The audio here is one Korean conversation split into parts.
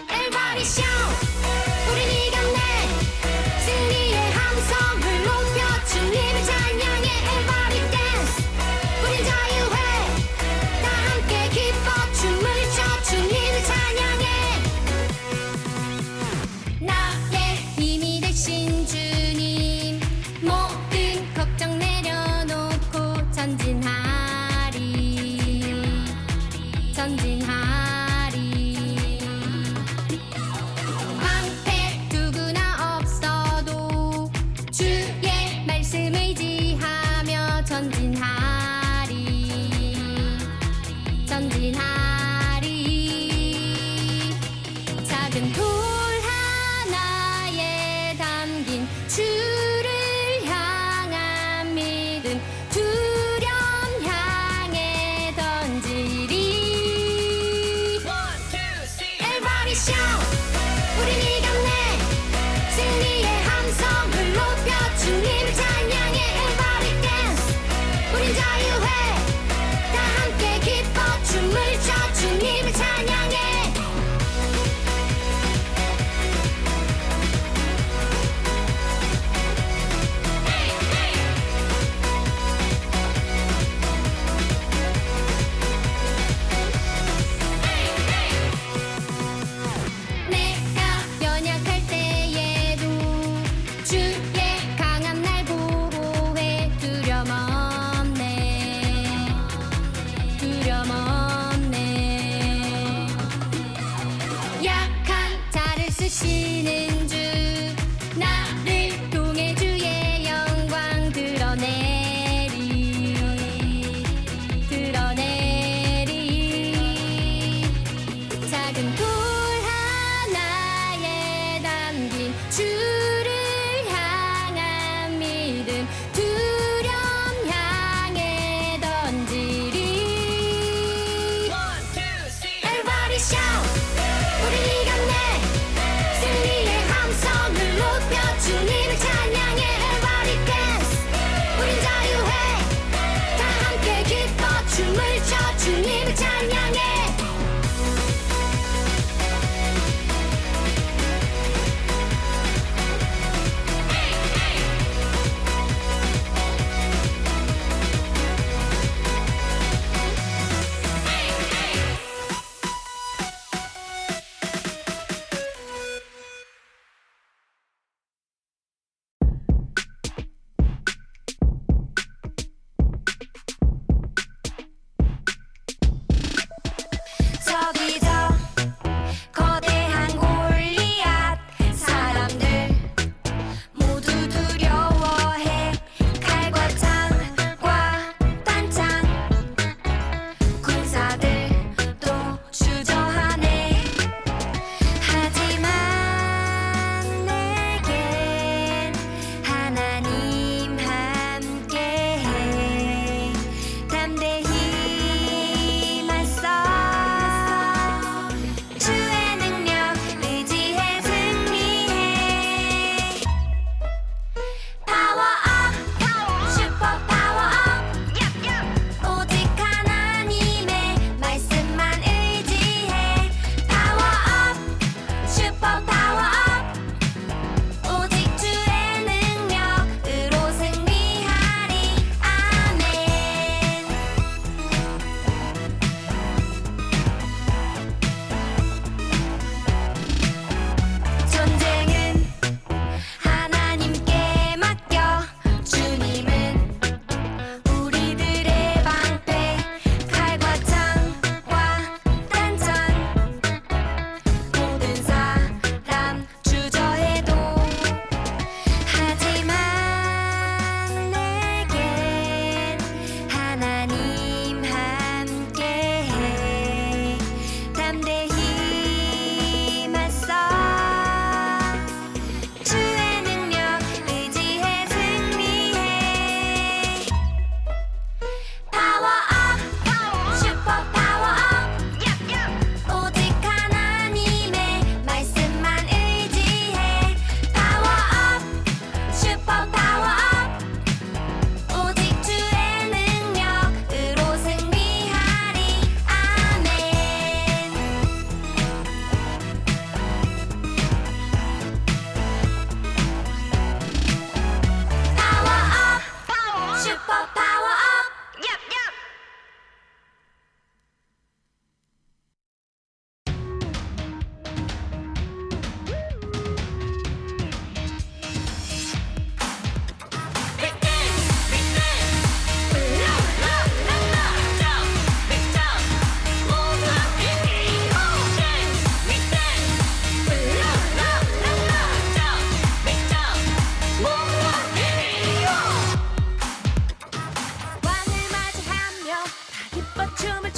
Everybody shout 우린 이겼네 승리의 함성을 높여 주님을 찬양해 Everybody dance 우린 자유해 다 함께 기뻐 춤을 춰 주님을 찬양해 나의 힘이 되신 주님 모든 걱정 내려놓고 전진하리 방패 누구나 없어도 주의 말씀 의지하며 전진하리 작은 돌 하나에 담긴 주를 향한 믿음 두려움 향해 던지리 Everybody shout 우린 이겼네 승리의 함성을 높여 주님을 찬양해 Everybody dance 우린 자유해 다 함께 기뻐 춤을 춰 주님을 찬양해 내가 연약할 때에도 주의 강한 날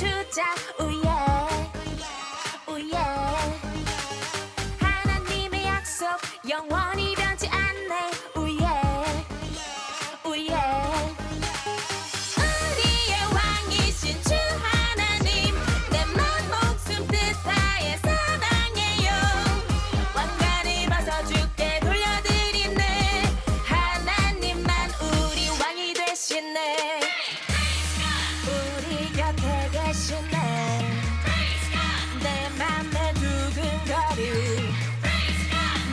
추자 우예 우예 하나님의 약속 영원히 변치 않네 우예 우예 우리의 왕이신 주 하나님 내 맘 목숨 뜻 다해 사랑해요 왕관을 벗어 주께 돌려드리네 하나님만 우리 왕이 되시네 우리 곁에 계시네 내 맘에 두근거리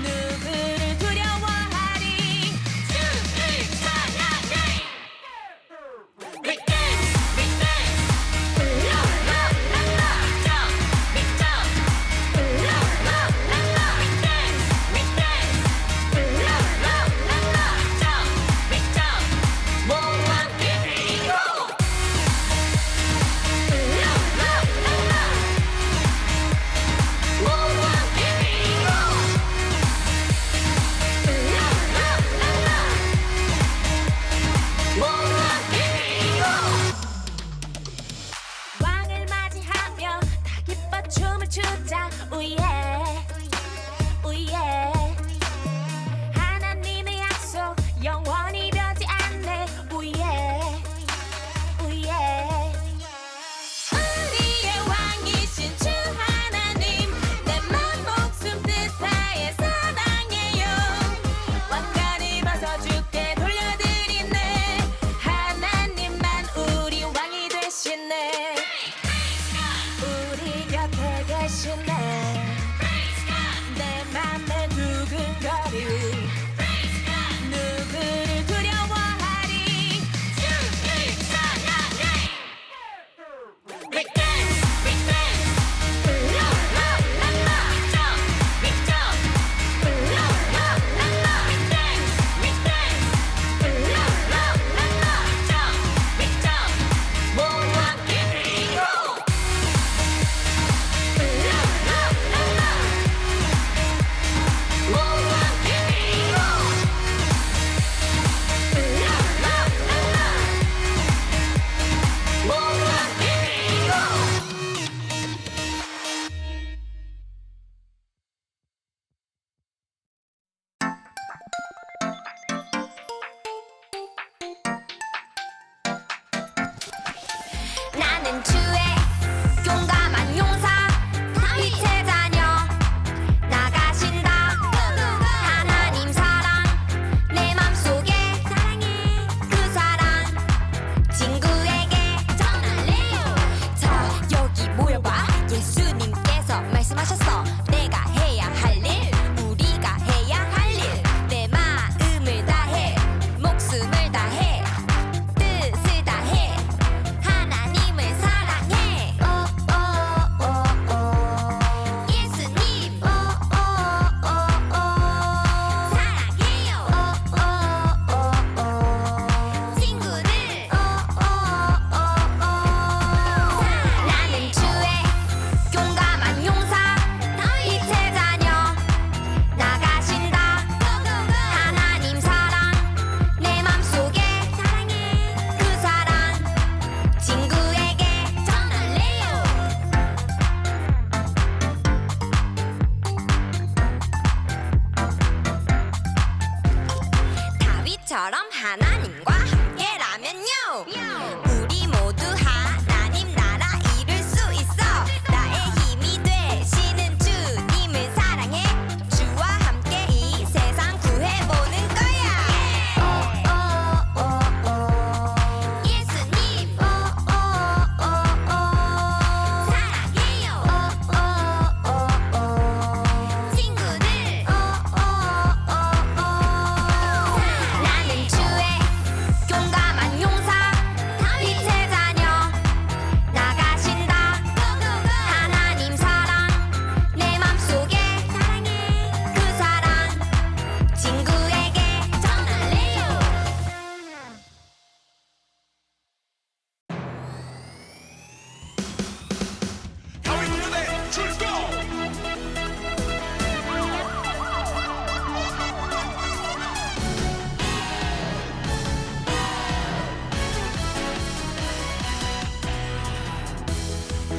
누구를 두려워하리 주를 찬양해 We dance, we dance La la la la Jump, we jump La la la la We dance, we dance La la la la Jump, we jump 모두 함께 뛰고 La la la la 모두 함께 뛰고 La la la la 모두 함께 뛰고 왕을 맞이하며 다 기뻐 춤을 추자 우예 우예 하나님의 약속 영원히 변치 않네 우예 우예 우리의 왕이신 주 하나님 내 맘 목숨 뜻 다해 사랑해요 왕관을 벗어 주께 돌려드리네 하나님만 우리 왕이 되시네 우리 곁에 계시네 내 맘에 두근거리 누구를 두려워하리 주를 찬양해 We dance, we dance La la la la Jump, we jump La la la la We dance, we dance La la la la Jump, we jump 모두 함께 뛰고 La la la la 모두 함께 뛰고 La la la la 모두 함께 뛰고 나는 주의 용감한 용사 빛의 자녀 나가신다 하나님 사랑 내 맘속에 사랑해 그 사랑 친구에게 전할래요 자 여기 모여봐 예수님께서 말씀하셨어 내가 해야 할 일 우리가 해야 할 일 내 마음을 다해 목숨을 다해 뜻을 다해 하나님을 사랑해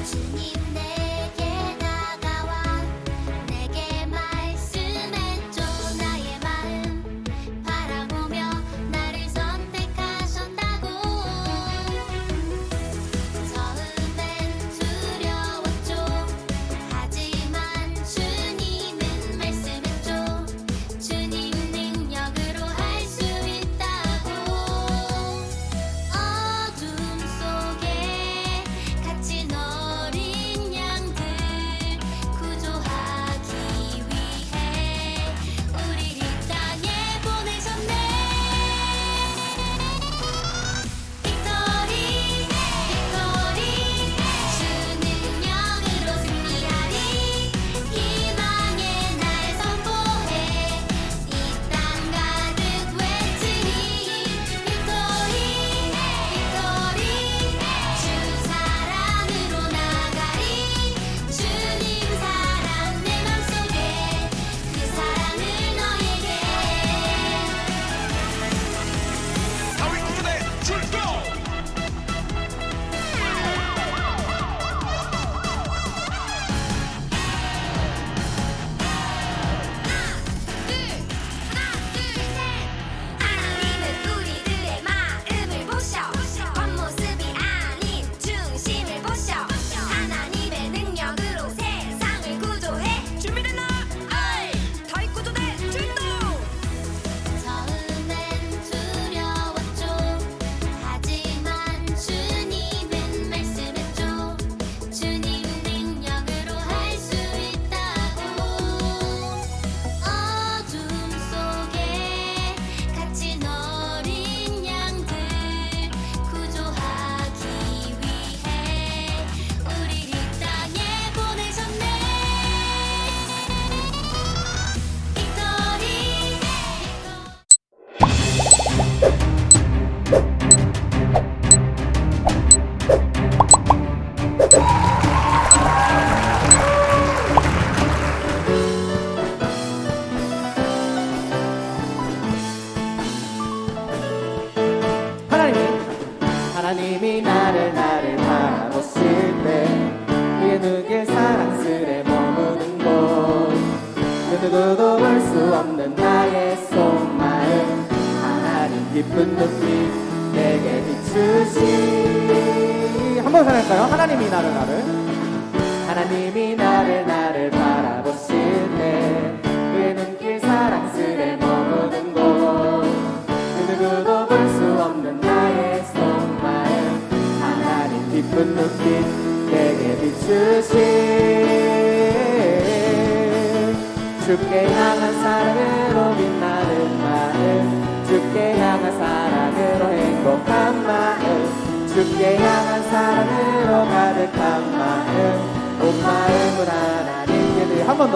주님 내게 다가와 내게 말씀해줘 나의 마음 바라보며 나를 선택하셨다고 처음엔 두려웠죠 하지만 주님은 말씀했죠 주님 능력으로 할 수 있다고 어둠 속에 갇힌 어린 양들 구조하기 위해 우리를 이 땅에 보내셨네 빅토리 빅토리 주 능력으로 승리하리 희망의 날 선포해 이 땅 가득 외치리 빅토리 빅토리 주 사랑으로 나가리 주님 사랑 내 맘속에 그 사랑을 너에게 사회 구조대 출동! 하나님은 우리들의 마음을 보셔 겉모습이 아닌 중심을 보셔 하나님의 능력으로 세상을 구조해 준비됐나? 아이! 타이 구조대 출동! 처음엔 두려웠죠 하지만 주님은 말씀했죠 주님 능력으로 할 수 있다고 어둠 속에 갇힌 어린 양들 구조하기 위해 우리를 이 땅에 보내셨네 빅토리 하나님이 나를 바라보실 때 그의 눈길 사랑스레 머무는 곳 그 누구도 볼 수 없는 나의 속마음 하나님 깊은 눈빛 내게 비추시 한번 살할까요? 하나님이 나를 바라보실 때 그의 눈길 사랑스레 머무는 곳 그 누구도 볼 수 없는 나의 속마음 하나님 깊은 눈빛 내게 비추시 주께 향한 사랑으로 빛나는 마음 주께 향한 사랑으로 행복한 마음 주께 향한 사랑으로 가득한 마음 온 마음을 하나님께 드려 한 번 더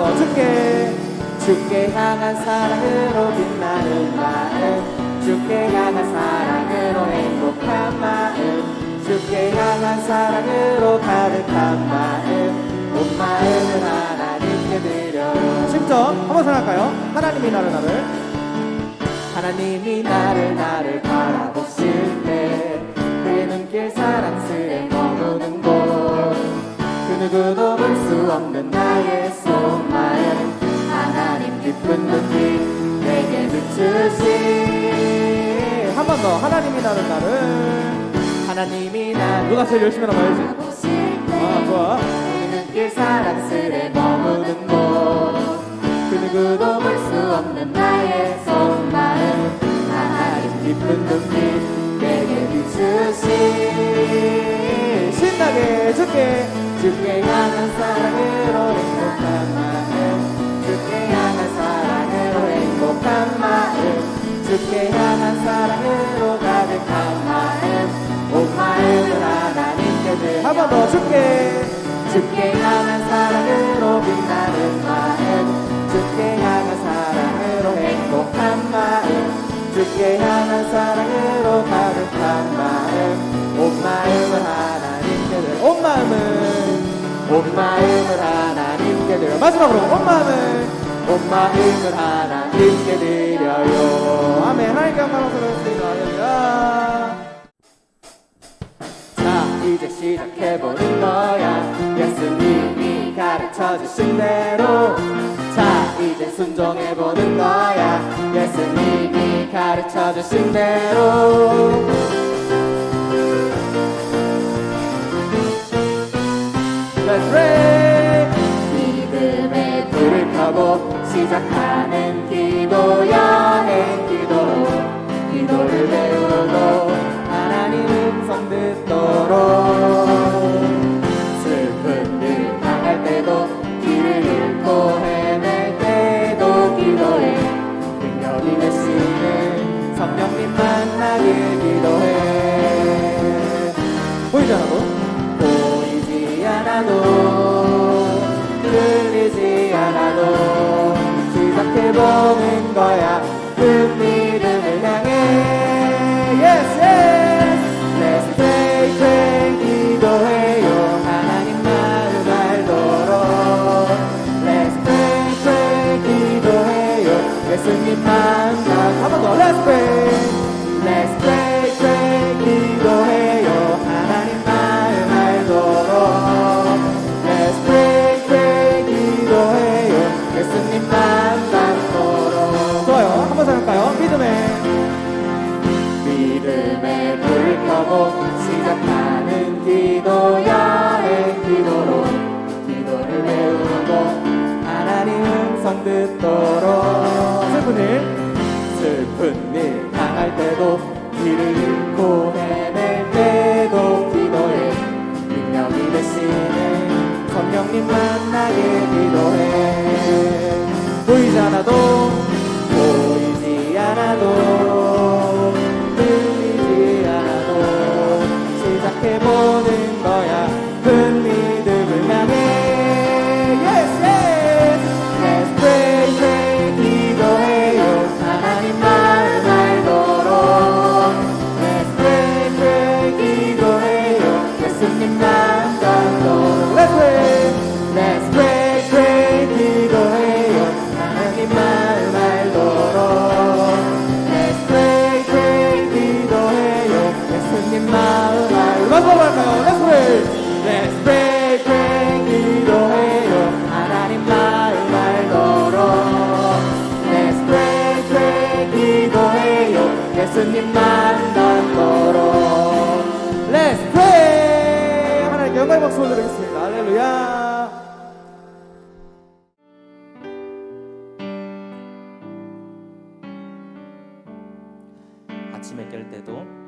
주께 향한 사랑으로 빛나는 마음 주께 향한 사랑으로 행복한 마음 주께 향한 사랑으로 가득한 마음 온 마음을 하나님께 드려요 10점 한번 생각할까요? 하나님이 나를 바라보실 때 그의 눈길 사랑스레 머무는 곳 그 누구도 볼 수 없는 나의 속마음 하나님 깊은 눈빛 내게 비추시 한 번 더 하나님이 나 누가 제일 열심히 나가야지 좋아 그의 눈길 사랑스레 머무는 곳 그 누구도 볼 수 없는 나의 속마음 하나님 깊은 눈빛 내게 비추시 신나게 주께 향한 사랑으로 행복한 마음 주께 향한 사랑으로 행복한 마음 주께 향한 사랑으로 가득한 마음 온 마음을 하나님께 드려 한 번 더 주께 향한 사랑으로 빛나는 마음 주께 향한 사랑으로 행복한 마음 주께 향한 사랑으로 가득한 마음 온 마음을 하나님께 드려 온 마음을 하나님께 드려 마지막으로 온 마음을 하나님께 드려요 아멘 하나님께 영광을 돌렸습니다 할렐루야 자 자 이제 시작해보는 거야 예수님이 가르쳐주신 대로 자 이제 순종해보는 거야 예수님이 가르쳐주신 대로 Let's pray 믿음의 불을 켜고 시작하는 기도 여행 기도로 기도를 배우고 하나님 음성 듣도록 슬픈 일 당할 때도 길을 잃고 헤맬 때도 기도해 능력이 되시는 성령님 만나길 기도해 보이지 않아도 들리지 않아도 시작해보는 거야 그 믿음을 향해 Yes, yes Let's pray, pray 기도해요 하나님 마음 알도록 Let's pray, pray 기도해요 예수님 마음 한번 더 Let's pray Let's pray, pray 기도해요 하나님 마음 알도록 Let's pray, pray 기도해요 예수님 마음 닿도록 좋아요 한번 더 할까요? 믿음의 불 켜고 시작하는 기도 여행 기도로 기도를 배우고 하나님 음성 듣도록 슬픈 일 당할 때도 길을 잃고 헤맬 때도 기도해 능력이 되시는 성령님 만나길 기도해 보이지 않아도 들리지 않아도 시작해보는 거야 큰 믿음을 향해 Yes, yes Let's pray, pray 기도해요 하나님 마음 알도록 Let's pray, pray 기도해요 예수님 마음 닿도록 Let's pray Let's pray, pray 기도해요 하나님 마음 알도록 Let's pray, pray 기도해요 예수님 마음 알도록 마지막으로 할까요? Let's pray Let's pray, pray 기도해요 하나님 마음 알도록 Let's pray, pray 기도해요 예수님 마음 닿도록 Let's pray 하나님께 영광의 박수 올려드리겠습니다 할렐루야 아침에 깰 때도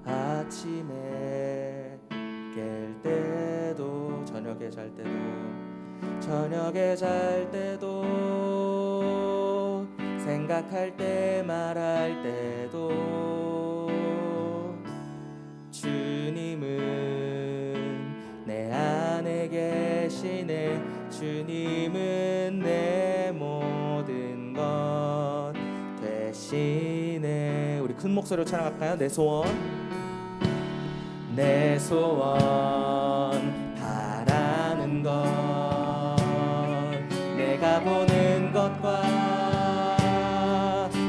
아침에 깰 때도 저녁에 잘 때도 저녁에 잘 때도 생각할 때 말할 때도 주님은 내 안에 계시네 주님은 내 모든 것 대신에 우리 큰 목소리로 찬양할까요? 내 소원 바라는 것 내가 보는 것과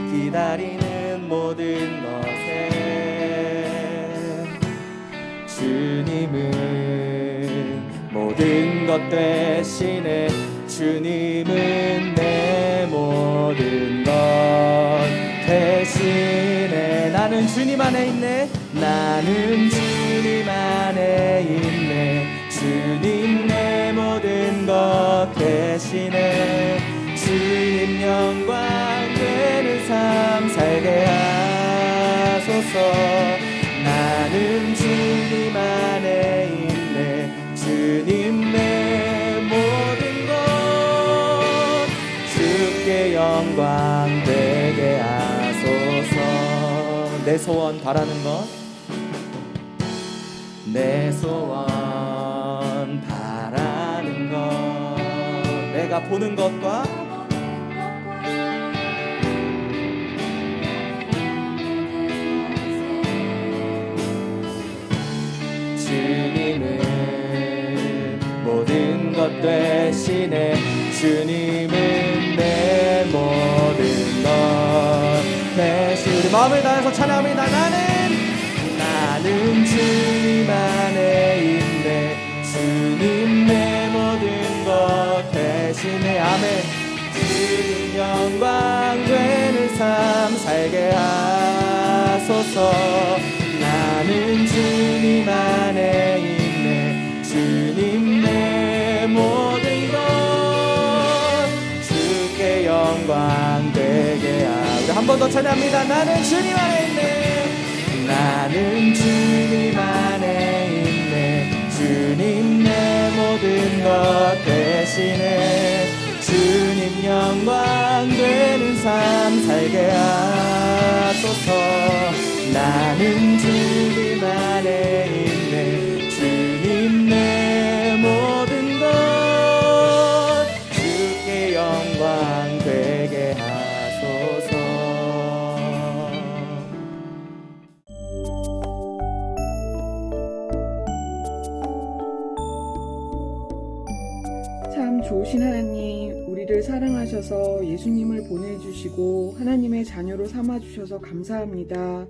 기다리는 모든 것에 주님은 모든 것 대신에 주님은 내 모든 것 대신에 나는 주님 안에 있네 나는 주님 안에 있네 주님 내 모든 것 대신에 주님 영광 되는 삶 살게 하소서 나는 주님 안에 있네 주님 내 모든 것 주께 영광 되게 하소서 내 소원 바라는 것 내 소원 바라는 것 내가 보는 것과 주님은 모든 것 대신에 주님은 내 모든 것 대신 우리 마음을 다해서 찬양합니다 나는 영광 되는 삶 살게 하소서. 나는 주님 안에 있네. 주님 내 모든 것 주께 영광 되게 하소서. 우리 한 번 더 찬양합니다. 나는 주님 안에 있네. 나는 주님 안에 있네. 주님 내 모든 것 대신에 주님 영광 되는 삶 살게 하소서. 나는 주님 안에 있네. 주님 내 모든 것 주께 영광 되게 하소서. 참 좋으신 하나님, 우리를 사랑하셔서 예수님을 보내주시고 하나님의 자녀로 삼아주셔서 감사합니다.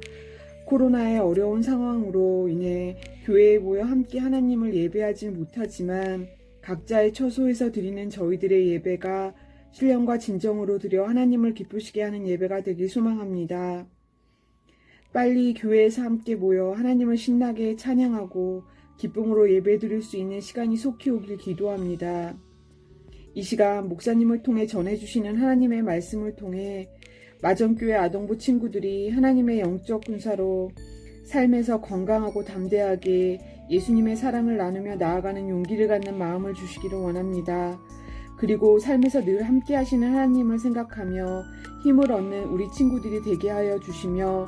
코로나의 어려운 상황으로 인해 교회에 모여 함께 하나님을 예배하지 못하지만 각자의 처소에서 드리는 저희들의 예배가 신령과 진정으로 드려 하나님을 기쁘시게 하는 예배가 되길 소망합니다. 빨리 교회에서 함께 모여 하나님을 신나게 찬양하고 기쁨으로 예배 드릴 수 있는 시간이 속히 오길 기도합니다. 이 시간 목사님을 통해 전해주시는 하나님의 말씀을 통해 마전교회 아동부 친구들이 하나님의 영적 군사로 삶에서 건강하고 담대하게 예수님의 사랑을 나누며 나아가는 용기를 갖는 마음을 주시기를 원합니다. 그리고 삶에서 늘 함께 하시는 하나님을 생각하며 힘을 얻는 우리 친구들이 되게 하여 주시며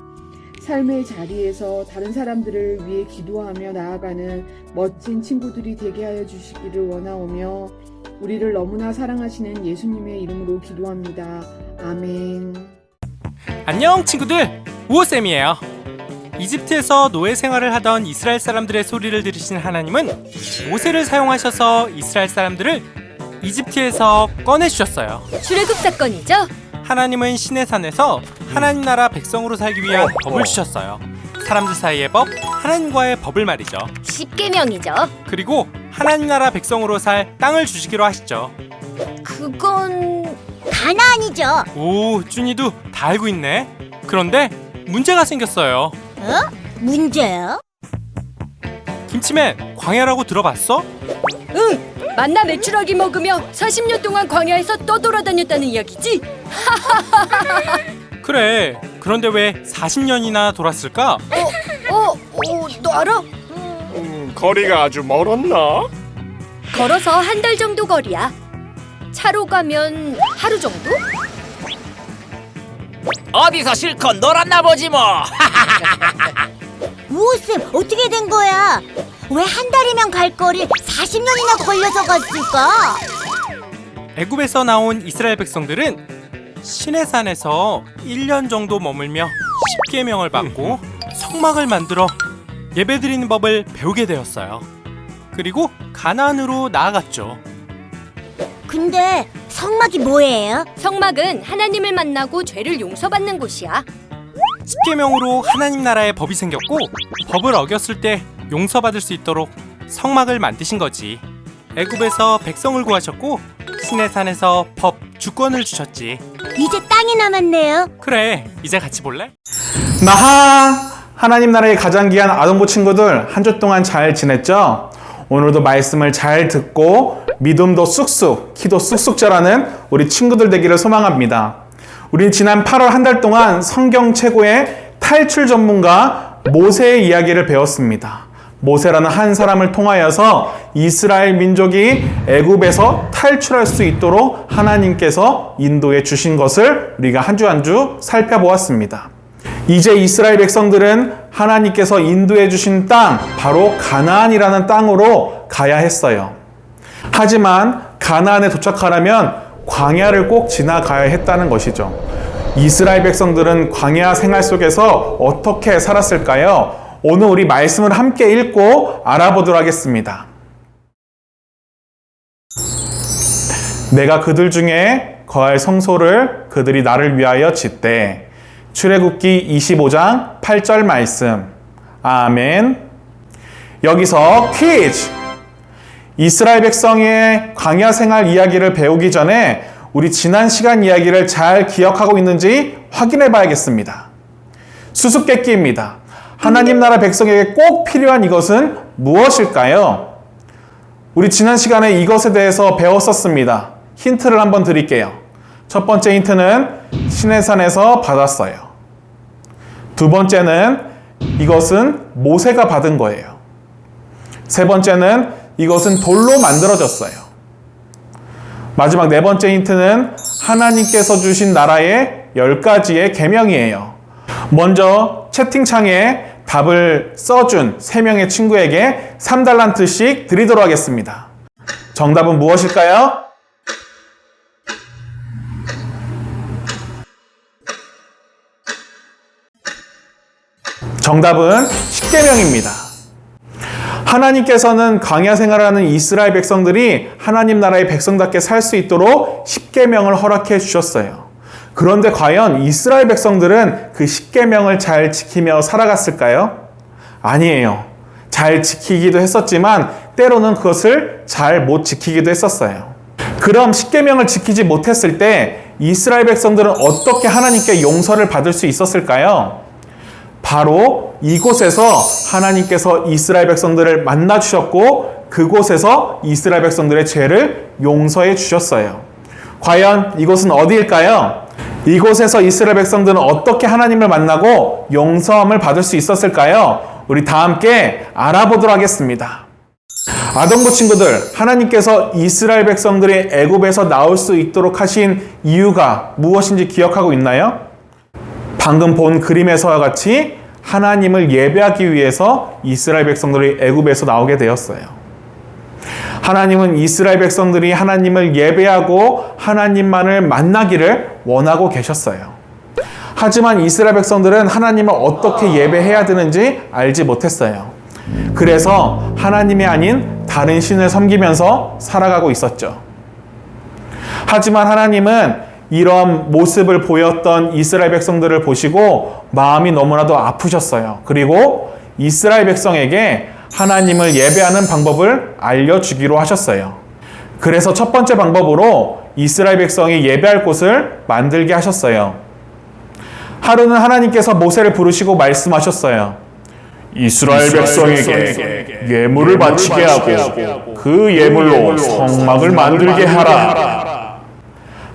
삶의 자리에서 다른 사람들을 위해 기도하며 나아가는 멋진 친구들이 되게 하여 주시기를 원하오며 우리를 너무나 사랑하시는 예수님의 이름으로 기도합니다. 아멘. 안녕 친구들, 우호쌤이에요. 이집트에서 노예 생활을 하던 이스라엘 사람들의 소리를 들으신 하나님은 모세를 사용하셔서 이스라엘 사람들을 이집트에서 꺼내주셨어요. 출애굽 사건이죠? 하나님은 시내산에서 하나님 나라 백성으로 살기 위한 법을 주셨어요. 사람들 사이의 법, 하나님과의 법을 말이죠. 십계명이죠. 그리고 하나님 나라 백성으로 살 땅을 주시기로 하시죠. 그건 가나안이죠. 오, 준이도 다 알고 있네. 그런데 문제가 생겼어요. 문제요? 김치맨, 광야라고 들어봤어? 응, 만나 메추라기 먹으며 40년 동안 광야에서 떠돌아다녔다는 이야기지? 그래, 그런데 왜 40년이나 돌았을까? 너 알아? 거리가 아주 멀었나? 걸어서 한 달 정도 거리야. 차로 가면 하루 정도? 어디서 실컷 놀았나 보지 뭐. 우호쌤, 어떻게 된 거야? 왜 한 달이면 갈 거리 40년이나 걸려서 갔을까? 애굽에서 나온 이스라엘 백성들은 시내산에서 1년 정도 머물며 십계명을 받고 성막을 만들어 예배드리는 법을 배우게 되었어요. 그리고 가나안으로 나아갔죠. 근데 성막이 뭐예요? 성막은 하나님을 만나고 죄를 용서받는 곳이야. 십계명으로 하나님 나라의 법이 생겼고 법을 어겼을 때 용서받을 수 있도록 성막을 만드신 거지. 애굽에서 백성을 구하셨고 시내산에서 법, 주권을 주셨지. 이제 땅이 남았네요. 그래, 이제 같이 볼래? 나하! 하나님 나라의 가장 귀한 아동부 친구들, 한 주 동안 잘 지냈죠? 오늘도 말씀을 잘 듣고 믿음도 쑥쑥, 키도 쑥쑥 자라는 우리 친구들 되기를 소망합니다. 우린 지난 8월 한 달 동안 성경 최고의 탈출 전문가 모세의 이야기를 배웠습니다. 모세라는 한 사람을 통하여서 이스라엘 민족이 애굽에서 탈출할 수 있도록 하나님께서 인도해 주신 것을 우리가 한 주 한 주 살펴보았습니다. 이제 이스라엘 백성들은 하나님께서 인도해 주신 땅, 바로 가나안이라는 땅으로 가야 했어요. 하지만 가나안에 도착하려면 광야를 꼭 지나가야 했다는 것이죠. 이스라엘 백성들은 광야 생활 속에서 어떻게 살았을까요? 오늘 우리 말씀을 함께 읽고 알아보도록 하겠습니다. 내가 그들 중에 거할 성소를 그들이 나를 위하여 짓되. 출애굽기 25장 8절 말씀. 아멘. 여기서 퀴즈! 이스라엘 백성의 광야 생활 이야기를 배우기 전에 우리 지난 시간 이야기를 잘 기억하고 있는지 확인해 봐야겠습니다. 수수께끼입니다. 하나님 나라 백성에게 꼭 필요한 이것은 무엇일까요? 우리 지난 시간에 이것에 대해서 배웠었습니다. 힌트를 한번 드릴게요. 첫 번째 힌트는 시내산에서 받았어요. 두 번째는 이것은 모세가 받은 거예요. 세 번째는 이것은 돌로 만들어졌어요. 마지막 네 번째 힌트는 하나님께서 주신 나라의 10가지의 계명이에요. 먼저 채팅창에 답을 써준 3명의 친구에게 3달란트씩 드리도록 하겠습니다. 정답은 무엇일까요? 정답은 십계명입니다. 하나님께서는 광야 생활하는 이스라엘 백성들이 하나님 나라의 백성답게 살 수 있도록 십계명을 허락해 주셨어요. 그런데 과연 이스라엘 백성들은 그 십계명을 잘 지키며 살아갔을까요? 아니에요. 잘 지키기도 했었지만 때로는 그것을 잘 못 지키기도 했었어요. 그럼 십계명을 지키지 못했을 때 이스라엘 백성들은 어떻게 하나님께 용서를 받을 수 있었을까요? 바로 이곳에서 하나님께서 이스라엘 백성들을 만나 주셨고 그곳에서 이스라엘 백성들의 죄를 용서해 주셨어요. 과연 이곳은 어디일까요? 이곳에서 이스라엘 백성들은 어떻게 하나님을 만나고 용서함을 받을 수 있었을까요? 우리 다 함께 알아보도록 하겠습니다. 아동부 친구들, 하나님께서 이스라엘 백성들이 애굽에서 나올 수 있도록 하신 이유가 무엇인지 기억하고 있나요? 방금 본 그림에서와 같이 하나님을 예배하기 위해서 이스라엘 백성들이 애굽에서 나오게 되었어요. 하나님은 이스라엘 백성들이 하나님을 예배하고 하나님만을 만나기를 원하고 계셨어요. 하지만 이스라엘 백성들은 하나님을 어떻게 예배해야 되는지 알지 못했어요. 그래서 하나님이 아닌 다른 신을 섬기면서 살아가고 있었죠. 하지만 하나님은 이런 모습을 보였던 이스라엘 백성들을 보시고 마음이 너무나도 아프셨어요. 그리고 이스라엘 백성에게 하나님을 예배하는 방법을 알려주기로 하셨어요. 그래서 첫 번째 방법으로 이스라엘 백성이 예배할 곳을 만들게 하셨어요. 하루는 하나님께서 모세를 부르시고 말씀하셨어요. 이스라엘 백성에게 예물을 바치게 하고 그 예물로 성막을 만들게 하라.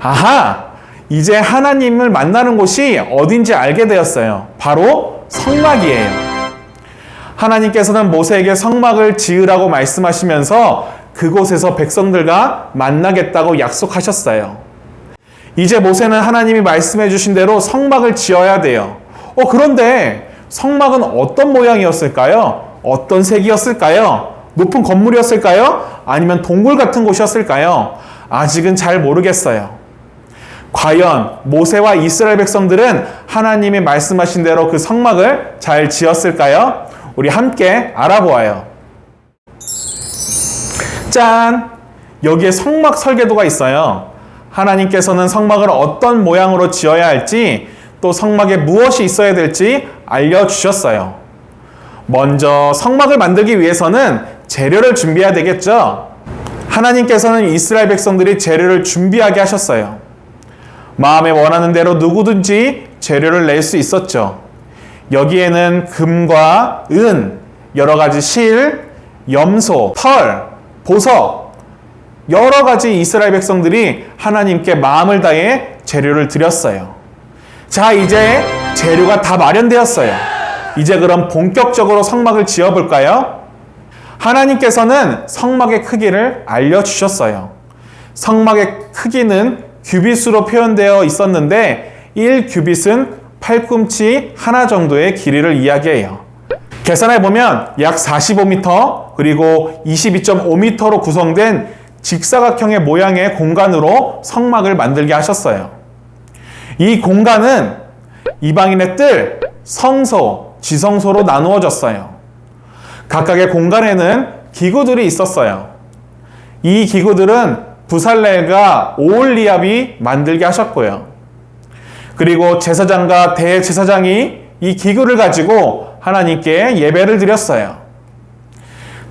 아하! 이제 하나님을 만나는 곳이 어딘지 알게 되었어요. 바로 성막이에요. 하나님께서는 모세에게 성막을 지으라고 말씀하시면서 그곳에서 백성들과 만나겠다고 약속하셨어요. 이제 모세는 하나님이 말씀해 주신 대로 성막을 지어야 돼요. 그런데 성막은 어떤 모양이었을까요? 어떤 색이었을까요? 높은 건물이었을까요? 아니면 동굴 같은 곳이었을까요? 아직은 잘 모르겠어요. 과연 모세와 이스라엘 백성들은 하나님이 말씀하신 대로 그 성막을 잘 지었을까요? 우리 함께 알아보아요. 짠! 여기에 성막 설계도가 있어요. 하나님께서는 성막을 어떤 모양으로 지어야 할지 또 성막에 무엇이 있어야 될지 알려주셨어요. 먼저 성막을 만들기 위해서는 재료를 준비해야 되겠죠? 하나님께서는 이스라엘 백성들이 재료를 준비하게 하셨어요. 마음에 원하는 대로 누구든지 재료를 낼 수 있었죠. 여기에는 금과 은, 여러 가지 실, 염소, 털, 보석, 여러 가지 이스라엘 백성들이 하나님께 마음을 다해 재료를 드렸어요. 자, 이제 재료가 다 마련되었어요. 이제 그럼 본격적으로 성막을 지어볼까요? 하나님께서는 성막의 크기를 알려주셨어요. 성막의 크기는 규빗으로 표현되어 있었는데 1규빗은 팔꿈치 하나 정도의 길이를 이야기해요. 계산해보면 약 45m 그리고 22.5m로 구성된 직사각형의 모양의 공간으로 성막을 만들게 하셨어요. 이 공간은 이방인의 뜰, 성소, 지성소로 나누어졌어요. 각각의 공간에는 기구들이 있었어요. 이 기구들은 부살렐과 오홀리압이 만들게 하셨고요. 그리고 제사장과 대제사장이 이 기구를 가지고 하나님께 예배를 드렸어요.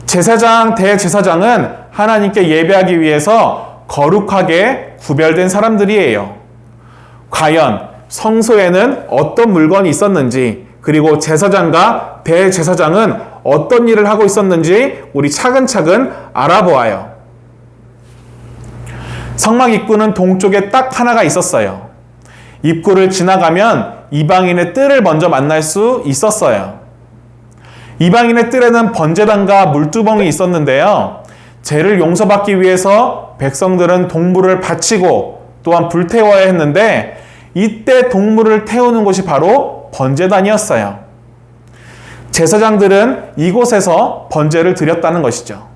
제사장, 대제사장은 하나님께 예배하기 위해서 거룩하게 구별된 사람들이에요. 과연 성소에는 어떤 물건이 있었는지, 그리고 제사장과 대제사장은 어떤 일을 하고 있었는지 우리 차근차근 알아보아요. 성막 입구는 동쪽에 딱 하나가 있었어요. 입구를 지나가면 이방인의 뜰을 먼저 만날 수 있었어요. 이방인의 뜰에는 번제단과 물두멍이 있었는데요. 죄를 용서받기 위해서 백성들은 동물을 바치고 또한 불태워야 했는데, 이때 동물을 태우는 곳이 바로 번제단이었어요. 제사장들은 이곳에서 번제를 드렸다는 것이죠.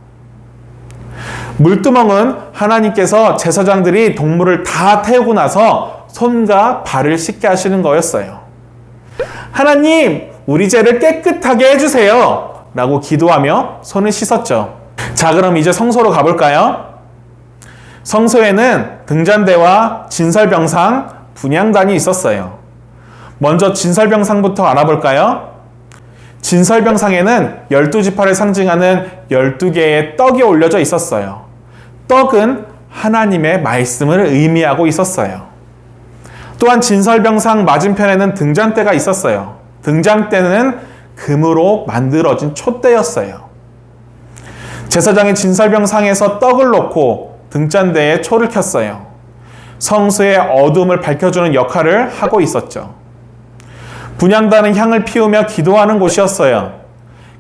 물두멍은 하나님께서 제사장들이 동물을 다 태우고 나서 손과 발을 씻게 하시는 거였어요. 하나님, 우리 죄를 깨끗하게 해주세요 라고 기도하며 손을 씻었죠. 자, 그럼 이제 성소로 가볼까요? 성소에는 등잔대와 진설병상, 분향단이 있었어요. 먼저 진설병상부터 알아볼까요? 진설병상에는 12지파를 상징하는 12개의 떡이 올려져 있었어요. 떡은 하나님의 말씀을 의미하고 있었어요. 또한 진설병상 맞은편에는 등잔대가 있었어요. 등잔대는 금으로 만들어진 촛대였어요. 제사장이 진설병상에서 떡을 놓고 등잔대에 초를 켰어요. 성소의 어둠을 밝혀주는 역할을 하고 있었죠. 분향단은 향을 피우며 기도하는 곳이었어요.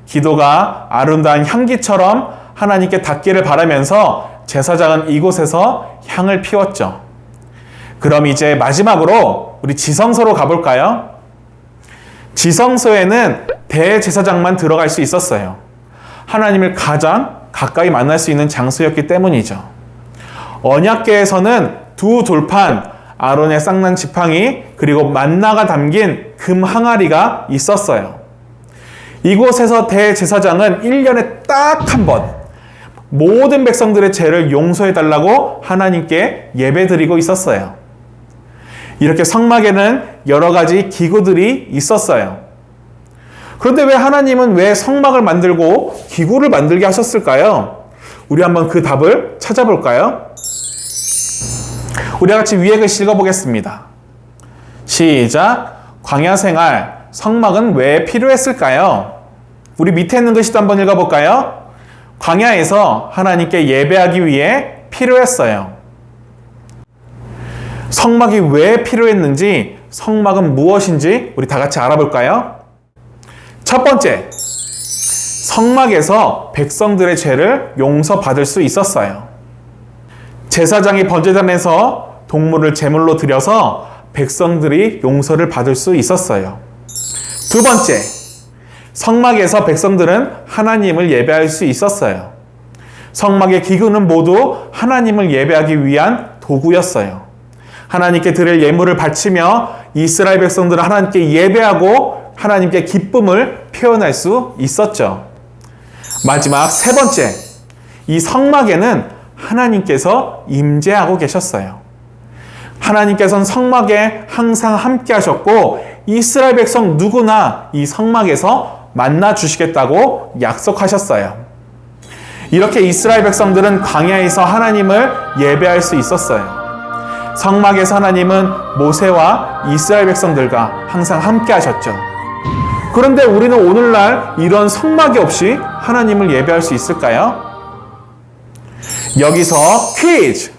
기도가 아름다운 향기처럼 하나님께 닿기를 바라면서 제사장은 이곳에서 향을 피웠죠. 그럼 이제 마지막으로 우리 지성소로 가볼까요? 지성소에는 대제사장만 들어갈 수 있었어요. 하나님을 가장 가까이 만날 수 있는 장소였기 때문이죠. 언약궤에서는 두 돌판, 아론의 쌍난 지팡이, 그리고 만나가 담긴 금 항아리가 있었어요. 이곳에서 대제사장은 1년에 딱 한 번 모든 백성들의 죄를 용서해달라고 하나님께 예배드리고 있었어요. 이렇게 성막에는 여러 가지 기구들이 있었어요. 그런데 왜 하나님은 왜 성막을 만들고 기구를 만들게 하셨을까요? 우리 한번 그 답을 찾아볼까요? 우리 같이 위에 글씨 읽어보겠습니다. 시작. 광야 생활, 성막은 왜 필요했을까요? 우리 밑에 있는 글씨도 한번 읽어볼까요? 광야에서 하나님께 예배하기 위해 필요했어요. 성막이 왜 필요했는지, 성막은 무엇인지 우리 다 같이 알아볼까요? 첫 번째, 성막에서 백성들의 죄를 용서받을 수 있었어요. 제사장이 번제단에서 동물을 제물로 드려서 백성들이 용서를 받을 수 있었어요. 두 번째, 성막에서 백성들은 하나님을 예배할 수 있었어요. 성막의 기구는 모두 하나님을 예배하기 위한 도구였어요. 하나님께 드릴 예물을 바치며 이스라엘 백성들은 하나님께 예배하고 하나님께 기쁨을 표현할 수 있었죠. 마지막 세 번째, 이 성막에는 하나님께서 임재하고 계셨어요. 하나님께서는 성막에 항상 함께 하셨고 이스라엘 백성 누구나 이 성막에서 만나 주시겠다고 약속하셨어요. 이렇게 이스라엘 백성들은 광야에서 하나님을 예배할 수 있었어요. 성막에서 하나님은 모세와 이스라엘 백성들과 항상 함께 하셨죠. 그런데 우리는 오늘날 이런 성막이 없이 하나님을 예배할 수 있을까요? 여기서 퀴즈!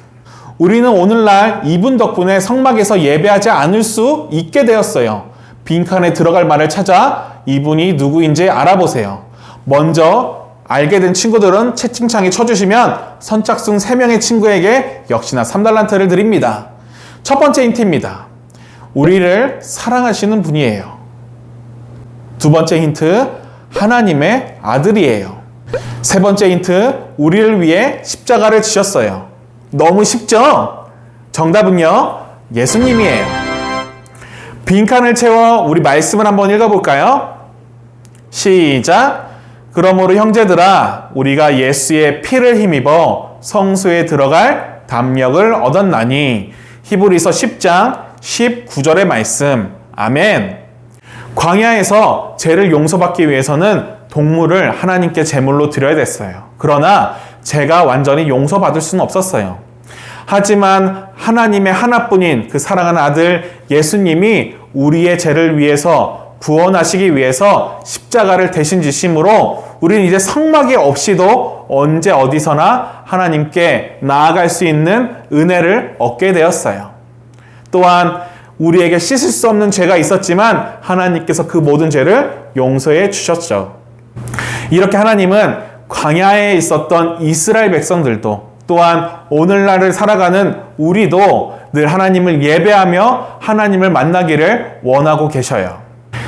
우리는 오늘날 이분 덕분에 성막에서 예배하지 않을 수 있게 되었어요. 빈칸에 들어갈 말을 찾아 이분이 누구인지 알아보세요. 먼저 알게 된 친구들은 채팅창에 쳐주시면 선착순 3명의 친구에게 역시나 3달란트를 드립니다. 첫 번째 힌트입니다. 우리를 사랑하시는 분이에요. 두 번째 힌트, 하나님의 아들이에요. 세 번째 힌트, 우리를 위해 십자가를 지셨어요. 너무 쉽죠? 정답은요, 예수님이에요. 빈칸을 채워 우리 말씀을 한번 읽어볼까요? 시작! 그러므로 형제들아, 우리가 예수의 피를 힘입어 성소에 들어갈 담력을 얻었나니. 히브리서 10장 19절의 말씀. 아멘. 광야에서 죄를 용서받기 위해서는 동물을 하나님께 제물로 드려야 됐어요. 그러나 죄가 완전히 용서받을 수는 없었어요. 하지만 하나님의 하나뿐인 그 사랑하는 아들 예수님이 우리의 죄를 위해서 구원하시기 위해서 십자가를 대신 지심으로 우리는 이제 성막이 없이도 언제 어디서나 하나님께 나아갈 수 있는 은혜를 얻게 되었어요. 또한 우리에게 씻을 수 없는 죄가 있었지만 하나님께서 그 모든 죄를 용서해 주셨죠. 이렇게 하나님은 광야에 있었던 이스라엘 백성들도 또한 오늘날을 살아가는 우리도 늘 하나님을 예배하며 하나님을 만나기를 원하고 계셔요.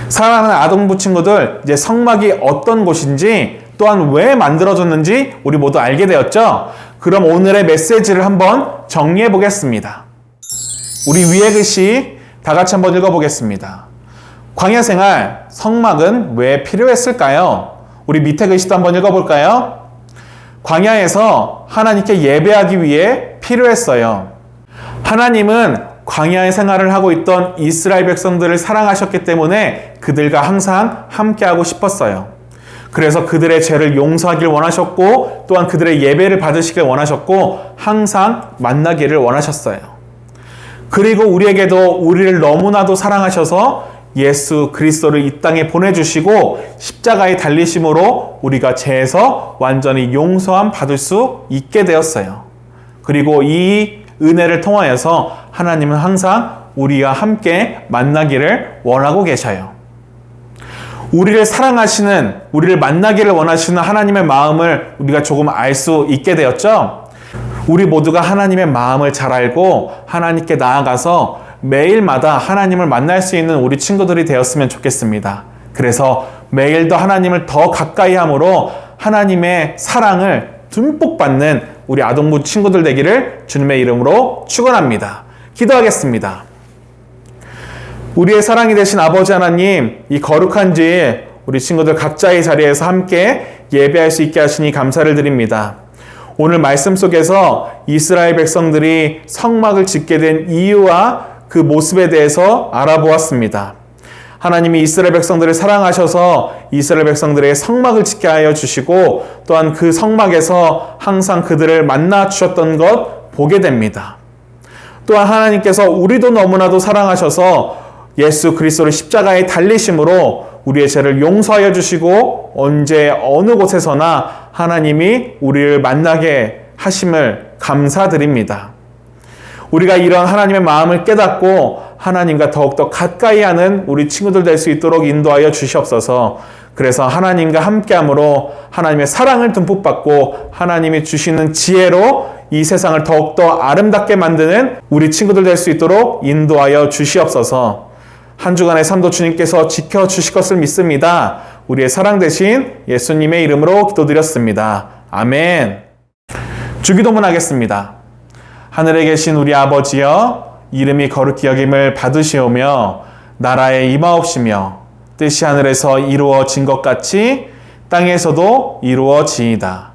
사랑하는 아동부 친구들, 이제 성막이 어떤 곳인지 또한 왜 만들어졌는지 우리 모두 알게 되었죠? 그럼 오늘의 메시지를 한번 정리해 보겠습니다. 우리 위의 글씨 다 같이 한번 읽어보겠습니다. 광야 생활, 성막은 왜 필요했을까요? 우리 밑에 글씨도 한번 읽어볼까요? 광야에서 하나님께 예배하기 위해 필요했어요. 하나님은 광야의 생활을 하고 있던 이스라엘 백성들을 사랑하셨기 때문에 그들과 항상 함께하고 싶었어요. 그래서 그들의 죄를 용서하길 원하셨고 또한 그들의 예배를 받으시길 원하셨고 항상 만나기를 원하셨어요. 그리고 우리에게도 우리를 너무나도 사랑하셔서 예수 그리스도를 이 땅에 보내주시고 십자가에 달리심으로 우리가 죄에서 완전히 용서함 받을 수 있게 되었어요. 그리고 이 은혜를 통하여서 하나님은 항상 우리와 함께 만나기를 원하고 계셔요. 우리를 사랑하시는, 우리를 만나기를 원하시는 하나님의 마음을 우리가 조금 알 수 있게 되었죠? 우리 모두가 하나님의 마음을 잘 알고 하나님께 나아가서 매일마다 하나님을 만날 수 있는 우리 친구들이 되었으면 좋겠습니다. 그래서 매일도 하나님을 더 가까이 함으로 하나님의 사랑을 듬뿍 받는 우리 아동부 친구들 되기를 주님의 이름으로 축원합니다. 기도하겠습니다. 우리의 사랑이 되신 아버지 하나님, 이 거룩한 주일 우리 친구들 각자의 자리에서 함께 예배할 수 있게 하시니 감사를 드립니다. 오늘 말씀 속에서 이스라엘 백성들이 성막을 짓게 된 이유와 그 모습에 대해서 알아보았습니다. 하나님이 이스라엘 백성들을 사랑하셔서 이스라엘 백성들의 성막을 짓게 하여 주시고 또한 그 성막에서 항상 그들을 만나 주셨던 것 보게 됩니다. 또한 하나님께서 우리도 너무나도 사랑하셔서 예수 그리스도를 십자가에 달리심으로 우리의 죄를 용서하여 주시고 언제 어느 곳에서나 하나님이 우리를 만나게 하심을 감사드립니다. 우리가 이런 하나님의 마음을 깨닫고 하나님과 더욱더 가까이 하는 우리 친구들 될 수 있도록 인도하여 주시옵소서. 그래서 하나님과 함께함으로 하나님의 사랑을 듬뿍 받고 하나님이 주시는 지혜로 이 세상을 더욱더 아름답게 만드는 우리 친구들 될 수 있도록 인도하여 주시옵소서. 한 주간의 삶도 주님께서 지켜주실 것을 믿습니다. 우리의 사랑 되신 예수님의 이름으로 기도드렸습니다. 아멘. 주기도문 하겠습니다. 하늘에 계신 우리 아버지여, 이름이 거룩히 여김을 받으시오며 나라에 임하옵시며 뜻이 하늘에서 이루어진 것 같이 땅에서도 이루어지이다.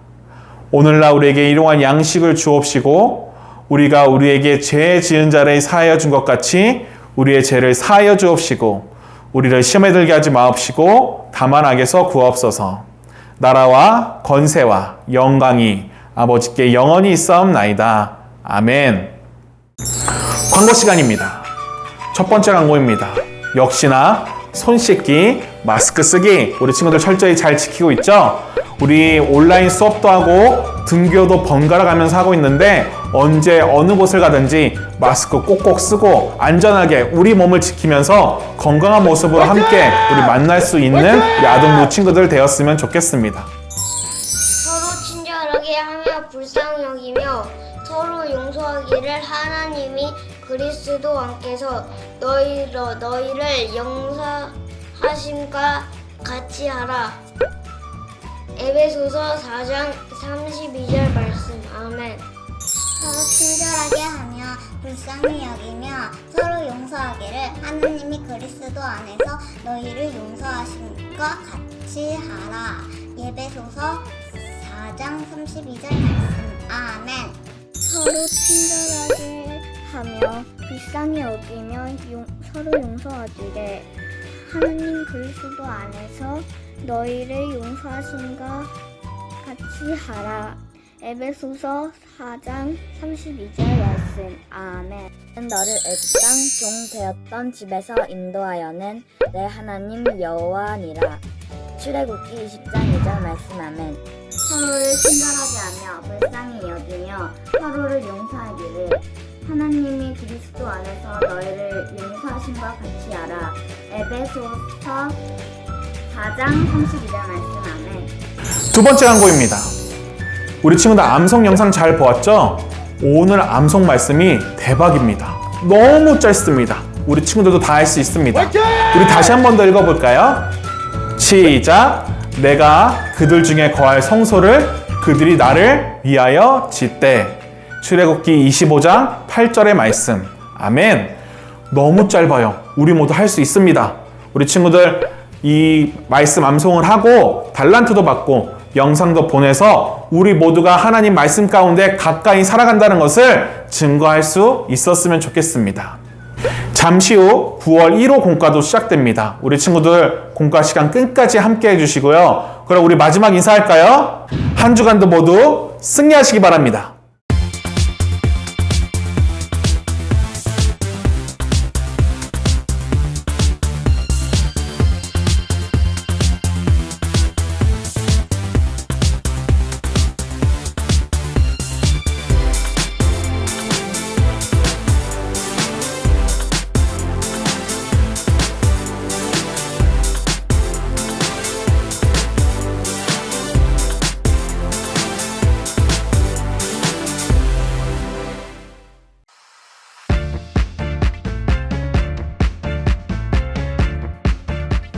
오늘날 우리에게 일용할 양식을 주옵시고 우리가 우리에게 죄 지은 자를 사하여 준 것 같이 우리의 죄를 사하여 주옵시고 우리를 시험에 들게 하지 마옵시고 다만 악에서 구하옵소서. 나라와 권세와 영광이 아버지께 영원히 있사옵나이다. 아멘. 광고 시간입니다. 첫 번째 광고입니다. 역시나 손 씻기, 마스크 쓰기 우리 친구들 철저히 잘 지키고 있죠? 우리 온라인 수업도 하고 등교도 번갈아 가면서 하고 있는데 언제 어느 곳을 가든지 마스크 꼭꼭 쓰고 안전하게 우리 몸을 지키면서 건강한 모습으로 함께 우리 만날 수 있는 우리 아동부 친구들 되었으면 좋겠습니다. 서로 친절하게 하며 불쌍히 여기며 서로 용서하기를 하나님이 그리스도 왕께서 너희를 용서하심과 같이 하라. 에베소서 4장 32절 말씀. 아멘. 서로 친절하게 하며 불쌍히 여기며 서로 용서하기를 하나님이 그리스도 안에서 너희를 용서하심과 같이 하라. 에베소서 4장 32절 말씀. 아멘. 서로 친절하게 하며 불쌍히 여기며 서로 용서하기를 하나님 그리스도 안에서 너희를 용서하심과 같이 하라. 에베소서 4장 32절 말씀. 아멘. 너를 애굽 땅 종 되었던 집에서 인도하여는 내 하나님 여호와니라. 출애굽기 20장 2절 말씀. 아멘. 서로를 친절하게 하며 불쌍히 여기며 서로를 용서하기를 하나님이 그리스도 안에서 너희를 용서하신 것 같이 하라. 에베소서 4장 32절 말씀. 아멘. 두 번째 광고입니다. 우리 친구들 암송 영상 잘 보았죠? 오늘 암송 말씀이 대박입니다. 너무 짧습니다. 우리 친구들도 다 할 수 있습니다. 우리 다시 한 번 더 읽어볼까요? 시작! 내가 그들 중에 거할 성소를 그들이 나를 위하여 짓되. 출애굽기 25장 8절의 말씀. 아멘. 너무 짧아요. 우리 모두 할 수 있습니다. 우리 친구들 이 말씀 암송을 하고 달란트도 받고 영상도 보내서 우리 모두가 하나님 말씀 가운데 가까이 살아간다는 것을 증거할 수 있었으면 좋겠습니다. 잠시 후 9월 1호 공과도 시작됩니다. 우리 친구들 공과 시간 끝까지 함께 해주시고요. 그럼 우리 마지막 인사할까요? 한 주간도 모두 승리하시기 바랍니다.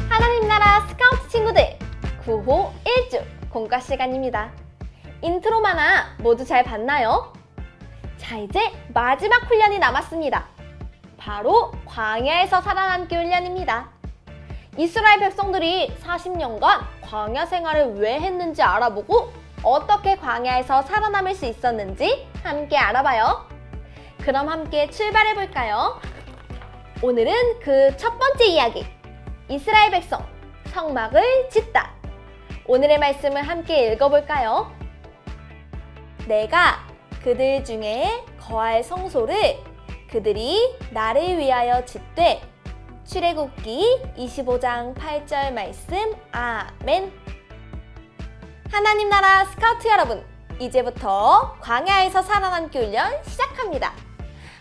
하나님 나라 스카우트 친구들 9호 1주 공과 시간입니다. 인트로마나 모두 잘 봤나요? 자, 이제 마지막 훈련이 남았습니다. 바로 광야에서 살아남기 훈련입니다. 이스라엘 백성들이 40년간 광야 생활을 왜 했는지 알아보고 어떻게 광야에서 살아남을 수 있었는지 함께 알아봐요. 그럼 함께 출발해볼까요? 오늘은 그 첫 번째 이야기, 이스라엘 백성 성막을 짓다. 오늘의 말씀을 함께 읽어볼까요? 내가 그들 중에 거할 성소를 그들이 나를 위하여 짓되. 출애굽기 25장 8절 말씀. 아멘. 하나님 나라 스카우트 여러분, 이제부터 광야에서 살아남기 훈련 시작합니다.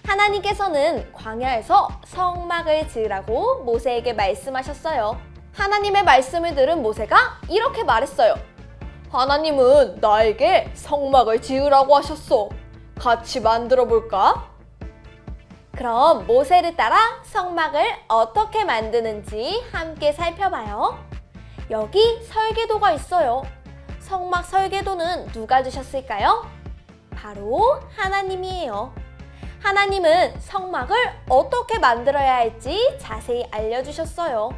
하나님께서는 광야에서 성막을 지으라고 모세에게 말씀하셨어요. 하나님의 말씀을 들은 모세가 이렇게 말했어요. 하나님은 나에게 성막을 지으라고 하셨어. 같이 만들어 볼까? 그럼 모세를 따라 성막을 어떻게 만드는지 함께 살펴봐요. 여기 설계도가 있어요. 성막 설계도는 누가 주셨을까요? 바로 하나님이에요. 하나님은 성막을 어떻게 만들어야 할지 자세히 알려주셨어요.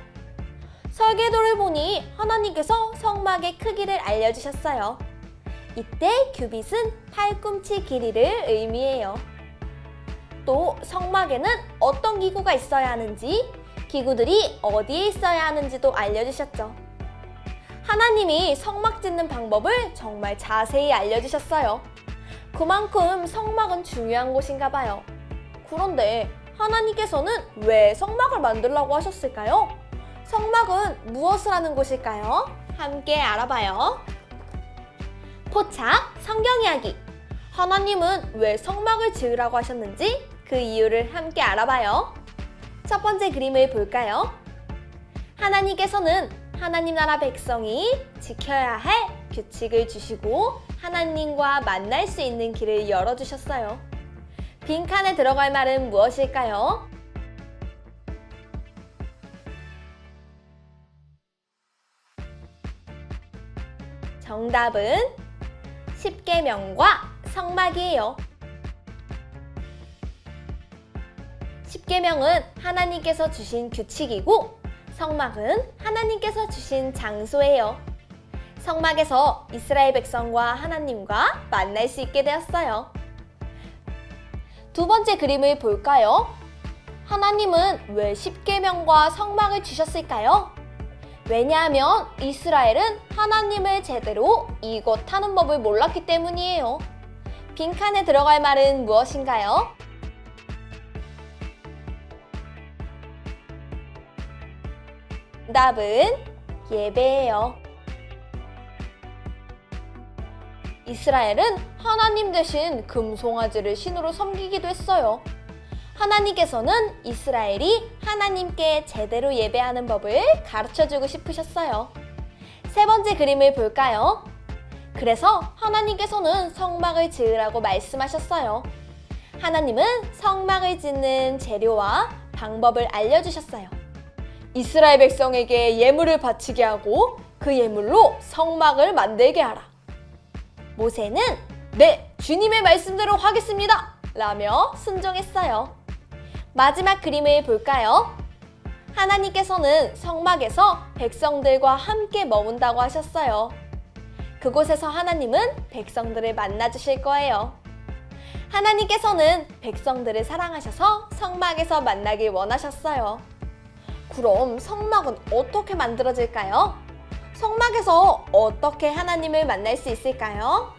설계도를 보니 하나님께서 성막의 크기를 알려주셨어요. 이때 규빗은 팔꿈치 길이를 의미해요. 또 성막에는 어떤 기구가 있어야 하는지, 기구들이 어디에 있어야 하는지도 알려주셨죠. 하나님이 성막 짓는 방법을 정말 자세히 알려주셨어요. 그만큼 성막은 중요한 곳인가 봐요. 그런데 하나님께서는 왜 성막을 만들라고 하셨을까요? 성막은 무엇을 하는 곳일까요? 함께 알아봐요. 포착 성경 이야기. 하나님은 왜 성막을 지으라고 하셨는지 그 이유를 함께 알아봐요. 첫 번째 그림을 볼까요? 하나님께서는 하나님 나라 백성이 지켜야 할 규칙을 주시고 하나님과 만날 수 있는 길을 열어주셨어요. 빈칸에 들어갈 말은 무엇일까요? 정답은 십계명과 성막이에요. 십계명은 하나님께서 주신 규칙이고 성막은 하나님께서 주신 장소예요. 성막에서 이스라엘 백성과 하나님과 만날 수 있게 되었어요. 두 번째 그림을 볼까요? 하나님은 왜 십계명과 성막을 주셨을까요? 왜냐하면 이스라엘은 하나님을 제대로 이것 하는 법을 몰랐기 때문이에요. 빈칸에 들어갈 말은 무엇인가요? 정답은 예배예요. 이스라엘은 하나님 대신 금송아지를 신으로 섬기기도 했어요. 하나님께서는 이스라엘이 하나님께 제대로 예배하는 법을 가르쳐주고 싶으셨어요. 세 번째 그림을 볼까요? 그래서 하나님께서는 성막을 지으라고 말씀하셨어요. 하나님은 성막을 짓는 재료와 방법을 알려주셨어요. 이스라엘 백성에게 예물을 바치게 하고 그 예물로 성막을 만들게 하라. 모세는 네, 주님의 말씀대로 하겠습니다! 라며 순종했어요. 마지막 그림을 볼까요? 하나님께서는 성막에서 백성들과 함께 머문다고 하셨어요. 그곳에서 하나님은 백성들을 만나주실 거예요. 하나님께서는 백성들을 사랑하셔서 성막에서 만나길 원하셨어요. 그럼 성막은 어떻게 만들어질까요? 성막에서 어떻게 하나님을 만날 수 있을까요?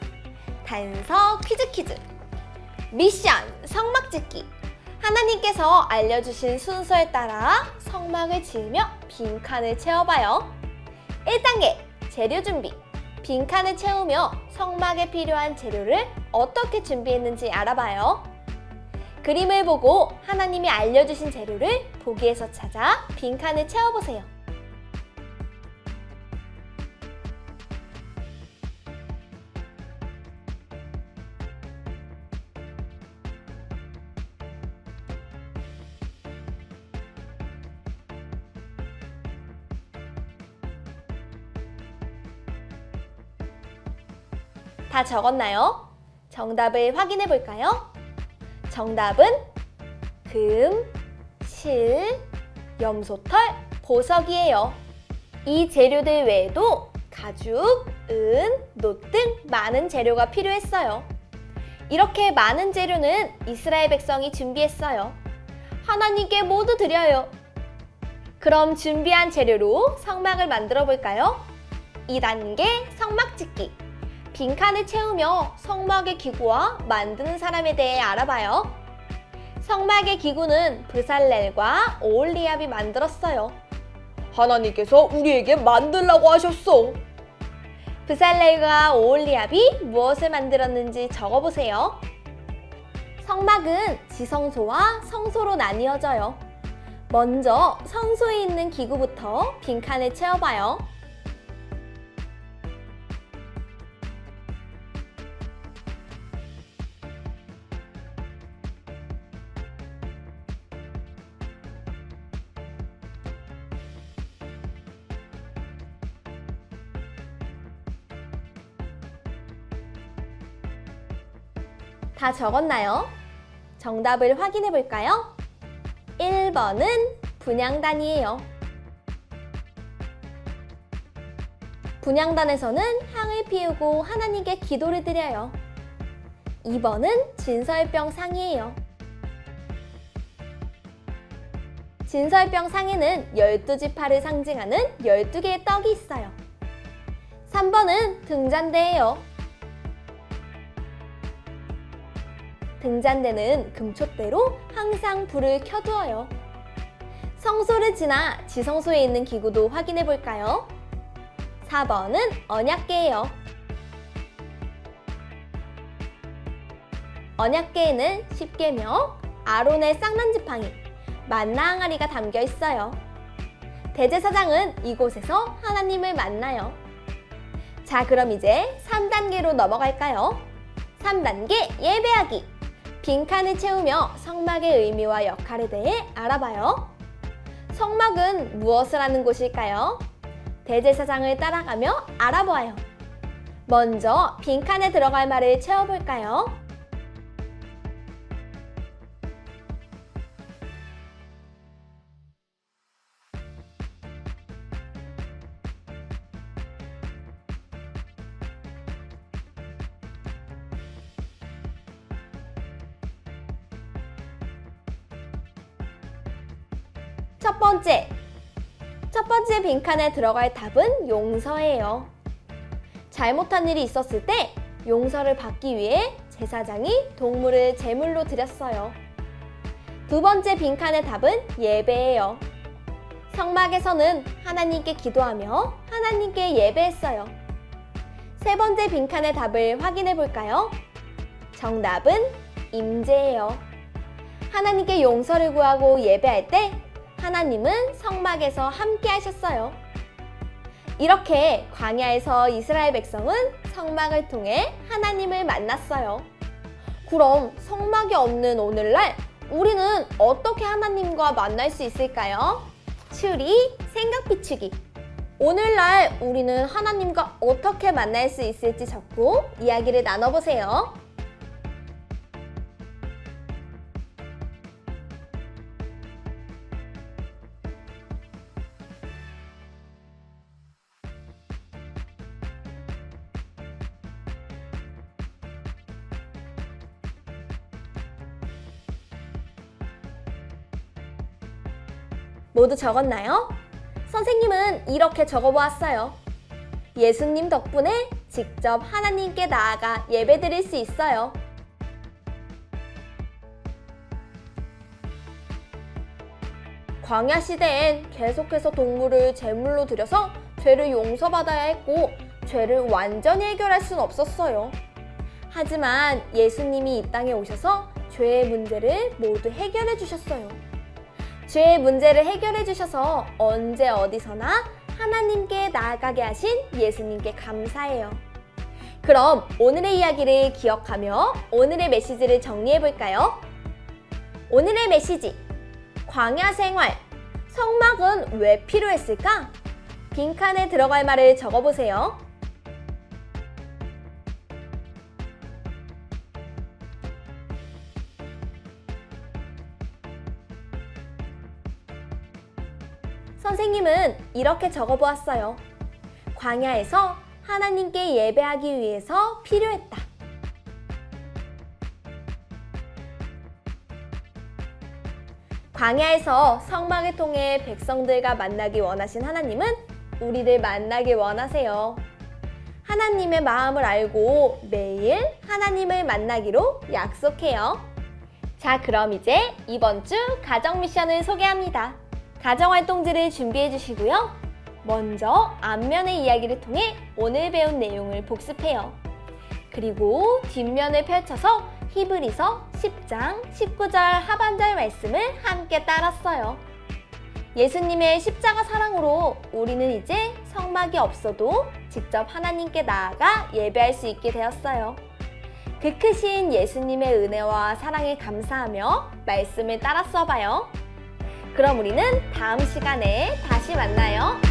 단서 퀴즈! 미션 성막 짓기! 하나님께서 알려주신 순서에 따라 성막을 지으며 빈칸을 채워봐요. 1단계 재료 준비. 빈칸을 채우며 성막에 필요한 재료를 어떻게 준비했는지 알아봐요. 그림을 보고 하나님이 알려주신 재료를 보기에서 찾아 빈칸을 채워보세요. 다 적었나요? 정답을 확인해 볼까요? 정답은 금, 실, 염소털, 보석이에요. 이 재료들 외에도 가죽, 은, 놋 등 많은 재료가 필요했어요. 이렇게 많은 재료는 이스라엘 백성이 준비했어요. 하나님께 모두 드려요. 그럼 준비한 재료로 성막을 만들어 볼까요? 2단계 성막 짓기. 빈칸을 채우며 성막의 기구와 만드는 사람에 대해 알아봐요. 성막의 기구는 브살렐과 오홀리압이 만들었어요. 하나님께서 우리에게 만들라고 하셨어. 브살렐과 오홀리압이 무엇을 만들었는지 적어보세요. 성막은 지성소와 성소로 나뉘어져요. 먼저 성소에 있는 기구부터 빈칸을 채워봐요. 다 적었나요? 정답을 확인해 볼까요? 1번은 분향단이에요. 분향단에서는 향을 피우고 하나님께 기도를 드려요. 2번은 진설병 상이에요. 진설병 상에는 12지파를 상징하는 12개의 떡이 있어요. 3번은 등잔대예요. 등잔대는 금촛대로 항상 불을 켜두어요. 성소를 지나 지성소에 있는 기구도 확인해 볼까요? 4번은 언약궤예요. 언약궤에는 십계명, 아론의 쌍난지팡이, 만나 항아리가 담겨 있어요. 대제사장은 이곳에서 하나님을 만나요. 자, 그럼 이제 3단계로 넘어갈까요? 3단계 예배하기. 빈칸을 채우며 성막의 의미와 역할에 대해 알아봐요. 성막은 무엇을 하는 곳일까요? 대제사장을 따라가며 알아보아요. 먼저 빈칸에 들어갈 말을 채워볼까요? 첫 번째 빈칸에 들어갈 답은 용서예요. 잘못한 일이 있었을 때 용서를 받기 위해 제사장이 동물을 제물로 드렸어요. 두 번째 빈칸의 답은 예배예요. 성막에서는 하나님께 기도하며 하나님께 예배했어요. 세 번째 빈칸의 답을 확인해 볼까요? 정답은 임재예요. 하나님께 용서를 구하고 예배할 때 하나님은 성막에서 함께 하셨어요. 이렇게 광야에서 이스라엘 백성은 성막을 통해 하나님을 만났어요. 그럼 성막이 없는 오늘날 우리는 어떻게 하나님과 만날 수 있을까요? 추리, 생각 비추기. 오늘날 우리는 하나님과 어떻게 만날 수 있을지 적고 이야기를 나눠보세요. 모두 적었나요? 선생님은 이렇게 적어보았어요. 예수님 덕분에 직접 하나님께 나아가 예배드릴 수 있어요. 광야 시대엔 계속해서 동물을 제물로 드려서 죄를 용서받아야 했고 죄를 완전히 해결할 수는 없었어요. 하지만 예수님이 이 땅에 오셔서 죄의 문제를 모두 해결해 주셨어요. 죄의 문제를 해결해 주셔서 언제 어디서나 하나님께 나아가게 하신 예수님께 감사해요. 그럼 오늘의 이야기를 기억하며 오늘의 메시지를 정리해 볼까요? 오늘의 메시지, 광야 생활, 성막은 왜 필요했을까? 빈칸에 들어갈 말을 적어보세요. 선생님은 이렇게 적어보았어요. 광야에서 하나님께 예배하기 위해서 필요했다. 광야에서 성막을 통해 백성들과 만나기 원하신 하나님은 우리를 만나길 원하세요. 하나님의 마음을 알고 매일 하나님을 만나기로 약속해요. 자, 그럼 이제 이번 주 가정 미션을 소개합니다. 가정활동지를 준비해 주시고요. 먼저 앞면의 이야기를 통해 오늘 배운 내용을 복습해요. 그리고 뒷면을 펼쳐서 히브리서 10장 19절 하반절 말씀을 함께 따랐어요. 예수님의 십자가 사랑으로 우리는 이제 성막이 없어도 직접 하나님께 나아가 예배할 수 있게 되었어요. 그 크신 예수님의 은혜와 사랑에 감사하며 말씀을 따라 써봐요. 그럼 우리는 다음 시간에 다시 만나요.